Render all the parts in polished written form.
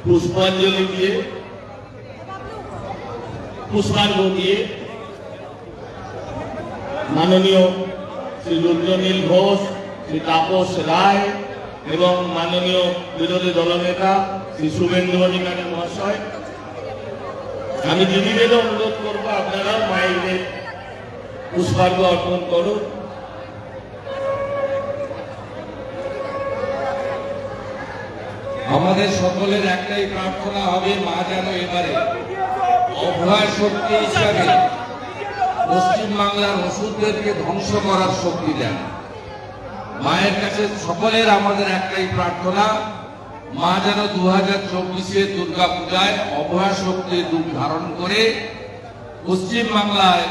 পুষ্পাঞ্জলি দিয়ে পুষ্পার্ঘ্য দিয়ে মাননীয় শ্রী রুদ্রনীল ঘোষ, শ্রী তাপস রায় এবং মাননীয় বিরোধী দলনেতা শ্রী শুভেন্দু অধিকারী মহাশয়, আমি দিদিদের অনুরোধ করব আপনারাও মায়েদের পুষ্পার্ঘ্য অর্পণ করুন। আমাদের সকলের একটাই প্রার্থনা হবে, মা যেন এবারে অভয় শক্তি হিসাবে পশ্চিমবাংলার ওষুধদেরকে ধ্বংস করার শক্তি দেন। মায়ের কাছে সকলের আমাদের একটাই প্রার্থনা, মা যেন 2024 দুর্গা পূজায় অভয় শক্তির রূপ ধারণ করে পশ্চিমবাংলায়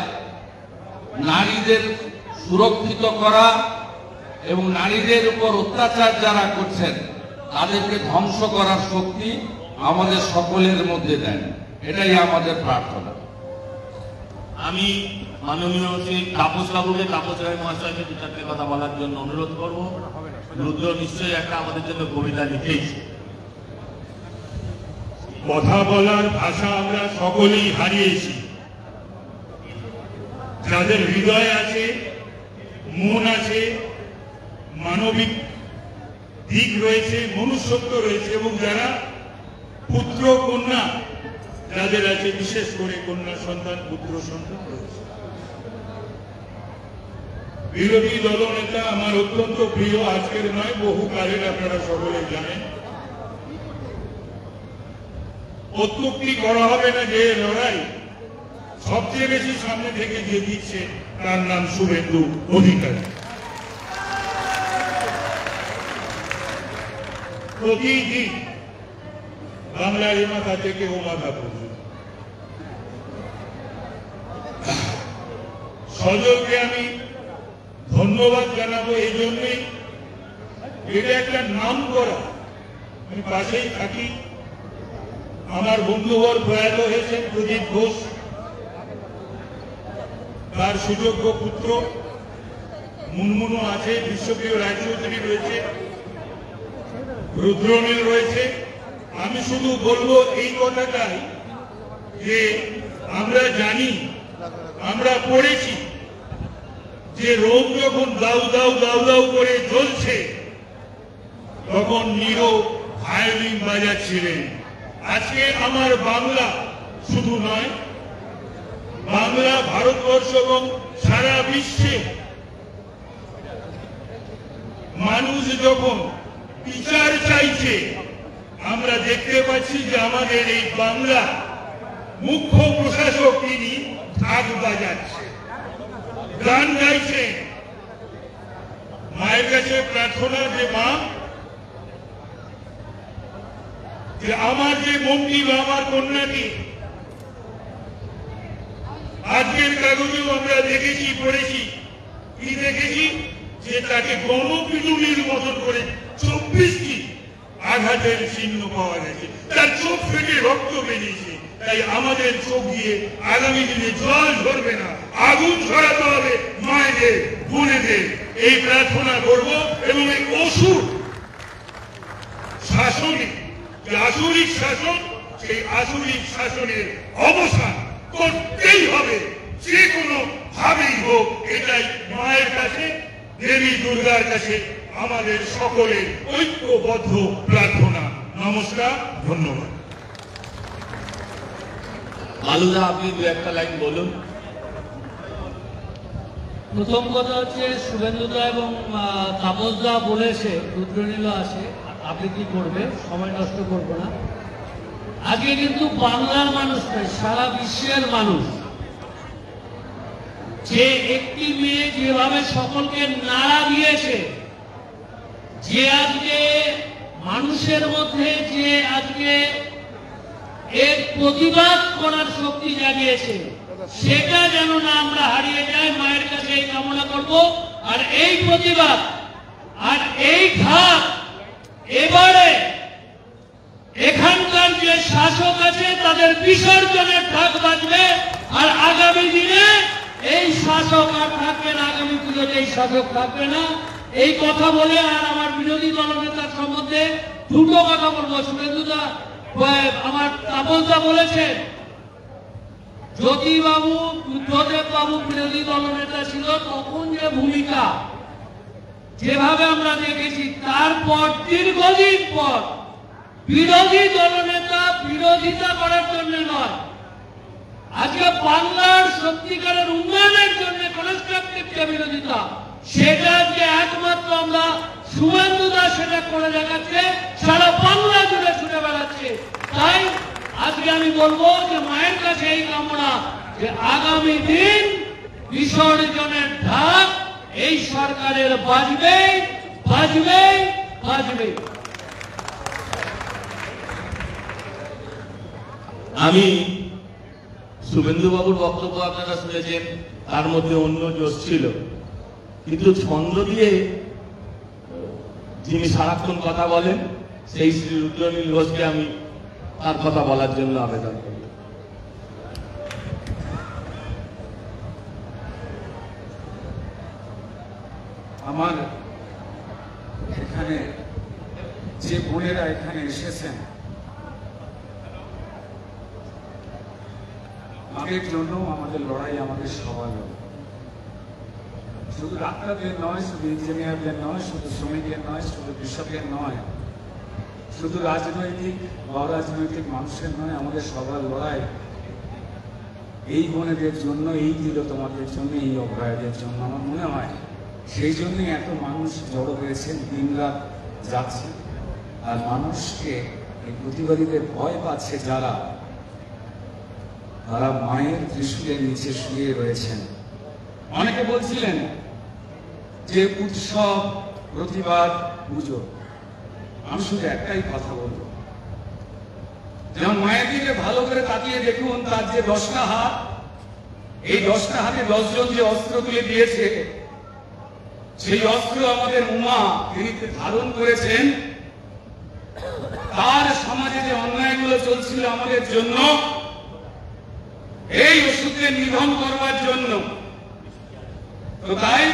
নারীদের সুরক্ষিত করা এবং নারীদের উপর অত্যাচার যারা করছেন তাদেরকে ধ্বংস করার শক্তি আমাদের সকলের মধ্যে দেন, এটাই আমাদের প্রার্থনা। আমি মাননীয় শ্রী তাপস বাবুকে, তাপস রায় মহাশয়কে দু চারটে কথা বলার জন্য অনুরোধ করব। রুদ্র নিশ্চয়ই একটা আমাদের জন্য কবিতা লিখেছে। কথা বলার ভাষা আমরা সকলেই হারিয়েছি। যাদের হৃদয় আছে, মন আছে, মানবিক দিক রয়েছে, মনুষ্যত্ব রয়েছে এবং যারা পুত্র কন্যা যাদের আছে, বিশেষ করে কন্যা সন্তান, পুত্র সন্তান রয়েছে। বিরোধী দলনেতা আমার অত্যন্ত প্রিয়, আজকের নয় বহুকালের, আপনারা সকলে জানেন। অত্যুক্তি করা হবে না যে লড়াই সবচেয়ে বেশি সামনে থেকে যে দিচ্ছে তার নাম শুভেন্দু অধিকারী। প্রতিদিন বাংলার এ মাথা থেকে ও মাথা পর্যন্ত সজলকে আমি ধন্যবাদ জানাবো এই জন্যই, এটা একটা নাম করা, আমি পাশেই থাকি। আমার বন্ধুবর প্রয়াত হয়েছেন প্রদীপ ঘোষ, তার সুযোগ্য পুত্র মুনমুনু আছে, বিশ্বপ্রিয় রায়চৌধুরী রয়েছে, রুদ্রনীল রয়েছে। আমি শুধু বলবো এই কথাটাই যে আমরা জানি, আমরা পড়েছি যে রোম যখন দাউ দাউ দাউ দাউ করে জ্বলছে তখন নীরব ভায়োলিন বাজাচ্ছিলেন। আজকে আমার বাংলা শুধু নয়, বাংলা, ভারতবর্ষ এবং সারা বিশ্বে মানুষ যখন বিচার চাইছে, আমরা দেখতে পাচ্ছি যে আমাদের এই বাংলা মুখ্য প্রশাসক তিনি ঢাক বাজাচ্ছে, গান গাইছে। মায়ের কাছে প্রার্থনা যে মা, যে আমার যে মন্ত্রী বা আমার কন্যাকে আজকের কাগজেও আমরা দেখেছি, পড়েছি, কি দেখেছি যে তাকে গণপিটুনির মতন করে 24টি আঘাতের চিহ্ন পাওয়া গেছে, তার চোখ থেকে রক্ত বেরিয়েছে। তাই আমাদের চোখ দিয়ে আগামী দিনে জল ঝরবে না, আগুন ঝরাতে হবে মায়েদের, বোনেদের, এই প্রার্থনা করব। এবং এই অসুর শাসনে, যে আসুরিক শাসন, সেই আসুরিক শাসনের অবসান করতেই হবে, যে কোনো ভাবেই হোক। এটাই মায়ের কাছে, দেবী দুর্গার কাছে আমাদের সকলের ঐক্যবদ্ধ প্রার্থনা। নমস্কার, ধন্যবাদ। আলুদা, আপনি দু একটা লাইন বলুন। প্রথম কথা হচ্ছে, শুভেন্দুদা এবং তাপসদা বলেছে, রুদ্রনীল আছে, আপনি কি করবে, সময় নষ্ট করবো না। আজকে কিন্তু বাংলার মানুষ নয়, সারা বিশ্বের মানুষ, যে একটি মেয়ে যেভাবে সকলকে নাড়া দিয়েছে, যে আজকে মানুষের মধ্যে যে আজকে এর প্রতিবাদ করার শক্তি জাগিয়েছে, সেটা যেন না আমরা হারিয়ে যাই, মায়ের কাছে এই কামনা করব। আর এই প্রতিবাদ আর এই ঘাত এবারে এখানকার যে শাসক আছে তাদের বিসর্জনের ঢাক বাজবে। আর আগামী দিনে এই শাসক আর থাকবে না, আগামী পুজোতে এই শাসক থাকবে না। এই কথা বলে আর আমার বিরোধী দলনেতার সম্বন্ধে দুটো কথা বলবো। শুভেন্দুদা আমার তাপসদা বলেছেন, জ্যোতিবাবু বুদ্ধদেব বাবু বিরোধী দলনেতা ছিল, তখন যে ভূমিকা যেভাবে আমরা দেখেছি, তারপর দীর্ঘদিন পর বিরোধী দলনেতা বিরোধিতা করার জন্য নয়, আজকে বাংলার সত্যিকারের উন্নয়নের জন্য কনস্ট্রাকটিভ যে বিরোধিতা, সেটা আজকে একমাত্র আমরা শুভেন্দু দাস সেটা করে দেখাচ্ছে, সারা বাংলা জুড়ে ছুটে বেড়াচ্ছে। তাই আজকে আমি বলবো যে মায়ের কাছে এই কামনা যে আগামী দিন বিসর্জনের ঢাক এই সরকারের বাজবে বাজবে বাজবে। আমি শুভেন্দু বাবুর বক্তব্য আপনারা শুনেছেন, তার মধ্যে অন্য জোশ ছিল, কিন্তু ছন্দ দিয়ে যিনি সারাক্ষণ কথা বলেন সেই শ্রী রুদ্রনীল ঘোষকে আমি তার কথা বলার জন্য আবেদন করি। আমার এখানে যে বোনেরা এখানে এসেছেন, আমাদের জন্য আমাদের লড়াই, আমাদের সবার লড়াই। শুধু ডাক্তারদের নয়, শুধু ইঞ্জিনিয়ারদের নয়, শুধু শ্রমিকের নয়, শুধু কৃষকের নয়, শুধু রাজনৈতিক বা অরাজনৈতিক মানুষের নয়, আমাদের সবার লড়াই এই বোনেদের জন্য, এই দিল তোমাদের জন্য, এই অভয়াদের জন্য। আমার মনে হয় সেই জন্যই এত মানুষ জড়ো হয়েছেন, দিন রাত যাচ্ছে। আর মানুষকে এই প্রতিবাদীদের ভয় পাচ্ছে যারা, তারা মায়ের ত্রিশূলের নিচে শুয়ে রয়েছেন। অনেকে বলছিলেন যে উৎসব, প্রতিবাদ, পুজো। আমি শুধু একটাই কথা বলবো, যেমন মায়ের দিকে ভালো করে তাকিয়ে দেখুন, তার যে 10টা হাত, এই 10টা হাতে 10 জন যে অস্ত্র তুলে দিয়েছে, সেই অস্ত্র আমাদের উমা তিনি ধারণ করেছেন। তার সমাজে যে অন্যায়গুলো চলছিল আমাদের জন্য, এই ওষুধকে নিধন করবার জন্য। তো তাই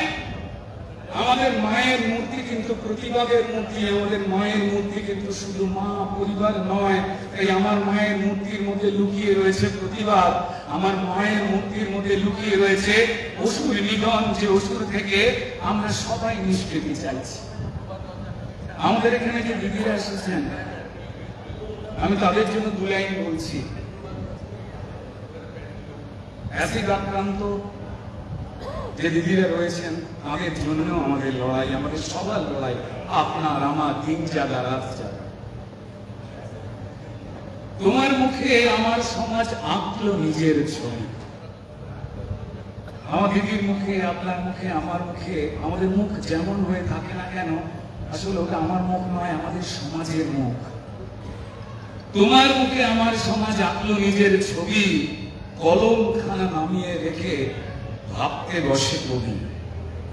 আমাদের মায়ের মূর্তি কিন্তু প্রতিবাদের মূর্তি, আমাদের মায়ের মূর্তি কিন্তু শুধু মা পরিবার নয়। তাই আমার মায়ের মূর্তির মধ্যে লুকিয়ে রয়েছে প্রতিবাদ, আমার মায়ের মূর্তির মধ্যে লুকিয়ে রয়েছে অসুর নিধন, যে অসুর থেকে আমরা সবাই নিষ্কৃতি চাইছি। আমাদের এখানে যে দিদিরা এসেছেন, আমি তাদের জন্য 2 লাইন বলছি। অ্যাসিড আক্রান্ত যে দিদিরা রয়েছেন, তাদের জন্য আমাদের লড়াই, আমাদের সবার লড়াই, আপনার আমার, দিন জাগা রাত জাগা। তোমার মুখে আমার সমাজ আঁকলো নিজের ছবি। আমার দিদির মুখে, আপনার মুখে, আমার মুখে, আমাদের মুখ যেমন হয়ে থাকে না কেন, আসলে ওটা আমার মুখ নয়, আমাদের সমাজের মুখ। তোমার মুখে আমার সমাজ আঁকলো নিজের ছবি, কলমখানা নামিয়ে রেখে ভাবতে বসে কবি।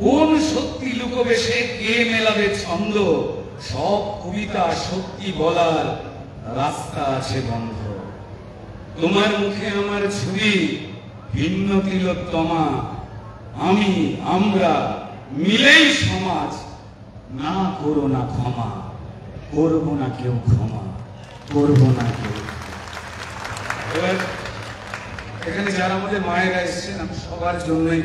কোন সত্যি লুকোবেশে কে মেলাবে ছন্দ, সব কবিতা সত্যি বলার রাস্তা আছে বন্ধ। তোমার মুখে আমার ছবি, ভিন্ন তিলোত্তমা, আমি আমরা মিলেই সমাজ, না করো না ক্ষমা, করবো না কেউ ক্ষমা, করবো না কেউ। এবার এখানে যারা আমাদের মায়েরা এসেছেন, আমি সবার জন্যই